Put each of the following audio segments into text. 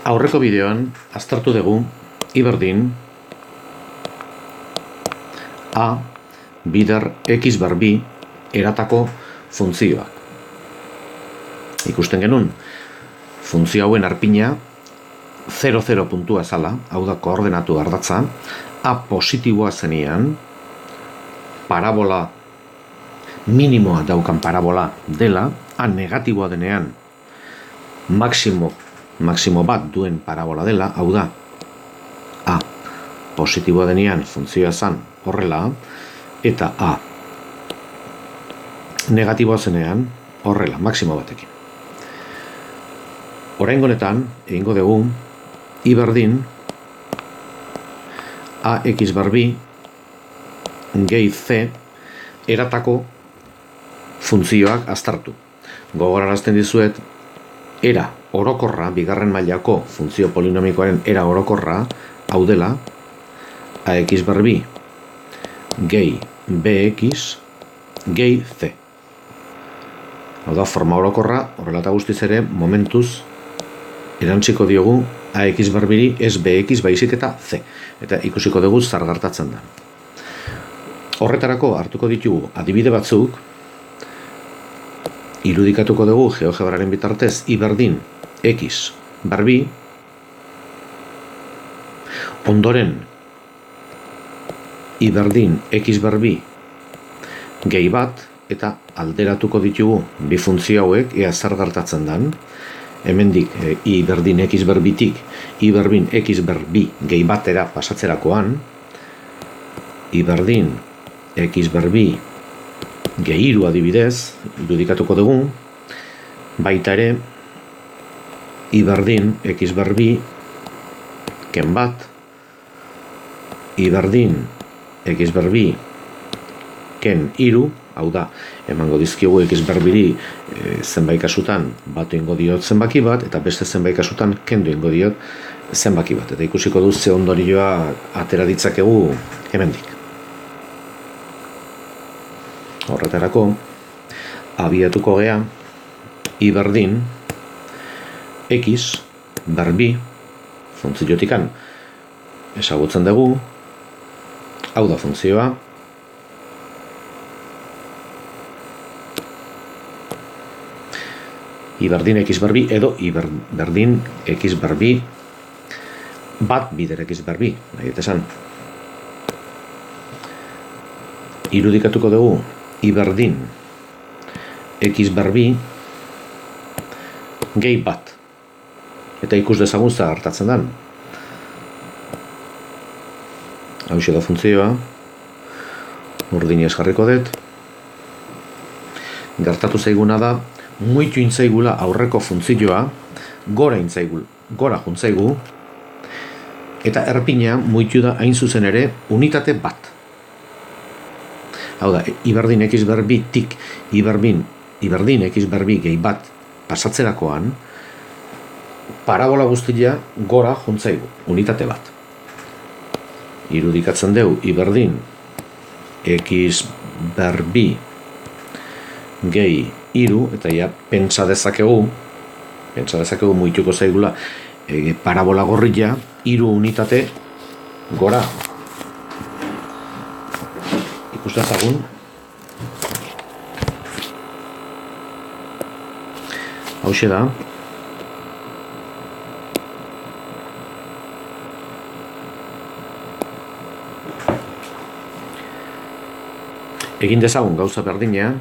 Aurreko bideoan aztertu dugu I berdin A bider X bar bi eratako funtzioak. Ikusten genuen, funtzio hauen arpina 0,0 puntua zala, hau da koordenatu ardatza, A positiboa zenean, parabola minimoa daukan parabola dela, A negatiboa denean, maximo bat duen parabola dela, hau da, A positiboa denean funtzioa zan horrela, eta A negatiboa zenean horrela, maximo batekin. Oraingo honetan, egingo dugu, I berdin AX bar bi gehi C eratako funtzioak aztertu. Gogorarazten dizuet, era orokorra, bigarren mailako funtzio polinomikoaren era orokorra, hau dela, AX bar bi gehi BX gehi C. Hau da, forma orokorra, horrela eta guztiz ere, momentuz, erantziko diogu AX bar biri ez BX baizik eta C. Eta ikusiko dugu zer gertatzen da. Horretarako hartuko ditugu adibide batzuk, irudikatuko dugu GeoGebraren bitartez I berdin X bar bi, ondoren I berdin X bar bi gehi bat, eta alderatuko ditugu bi funtzio hauek ea zer gertatzen dan. Hemendik I berdin X bar bitik I berdin X bar bi gehi batera pasatzerakoan, I berdin X bar bi gehi hiru adibidez, irudikatuko dugu, baita ere I berdin X bar bi ken bat, I berdin X bar bi ken hiru, hau da, emango dizkiogu X bar biri zenbait kasutan bat egingo diot zenbaki bat, eta beste zenbait kasutan kendu egingo diot zenbaki bat. Eta ikusiko du ze ondorioa atera ditzakegu hemendik. Horretarako, abiatuko gea I berdin X bar bi funtziotikan ezagutzen dugu, hau da funtzioa, I berdin X bar bi edo I berdin X bar bi bat bider X bar bi, nahi eta esan. Irudikatuko dugu I berdin X bar bi gehi bat. Eta ikus dezagun zer hartatzen den. Hau da funtzioa, urdinez jarriko dut. Gertatu zaiguna da, muitu intzaigula aurreko funtzioa, gora juntzaigu, eta erpina muitu da hain zuzen ere unitate bat. Hau da, I berdin X bar bi tik I berdin X bar bi gehi bat pasatzerakoan, parabola guztia gora juntzaigu, unitate bat. Irudikatzen dugu I berdin X bar bi gehi hiru, eta ja pentsa dezakegu muituko zaigula parabola gorria hiru unitate gora. Ikustazagun, hauxe da, egin dezagun gauza berdina,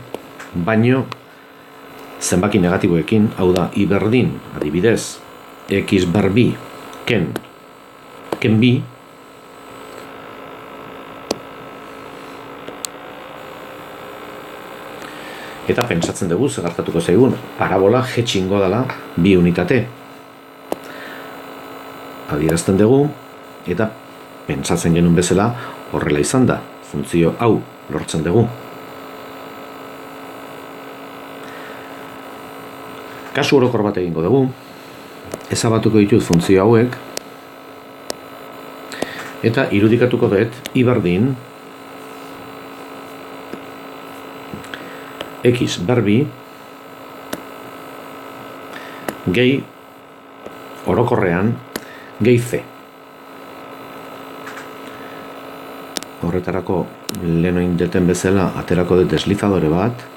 baino zenbaki negatiboekin, hau da, I berdin, adibidez, X bar bi ken bi, eta pentsatzen dugu zegartatuko zaigun, parabola jetxingo dela bi unitate. Adierazten dugu, eta pentsatzen genuen bezala horrela izan da, funtzio hau lortzen dugu. Kasu orokor bat egingo dugu, ezabatuko ditut funtzio hauek, eta irudikatuko dut I berdin X bar bi gehi orokorrean gehi C. Horretarako lehen oin deten bezala aterako dut deslizadore bat.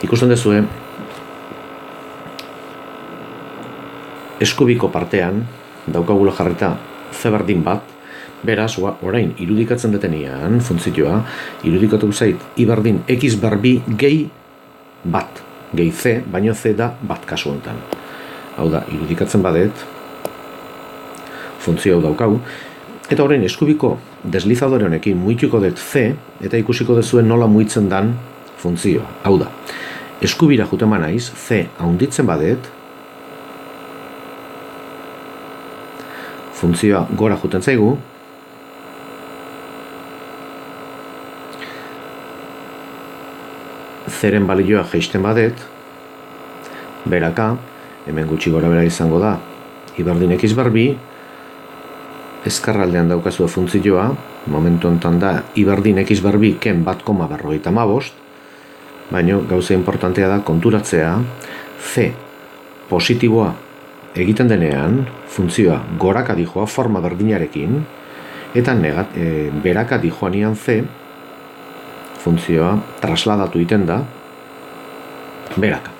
Ikusten duzue, eskubiko partean daukagula jarrita C berdin bat, beraz, orain irudikatzen detenean funtzioa, irudikatu zait I berdin X bar B gehi bat, gehi C, baino C da bat kasu honetan. Hau da, irudikatzen badet, funtzio hau daukau, eta orain eskubiko deslizadore honekin muituko dut C, eta ikusiko duzuen nola muitzen dan funtzioa. Hau da, eskubira juten banaiz, C haunditzen badet, funtzioa gora juten zaigu, zeren balioa jeisten badet, beraka, hemen gutxi gora bera izango da, I berdin X bar B, ezkarraldean daukazua funtzioa, momentu honetan da, I berdin X bar B ken 1,55, baina gauza importantea da konturatzea, C positiboa egiten denean, funtzioa goraka dijoa forma berdinarekin, eta beraka dijoanian C, funtzioa trasladatu egiten da beraka.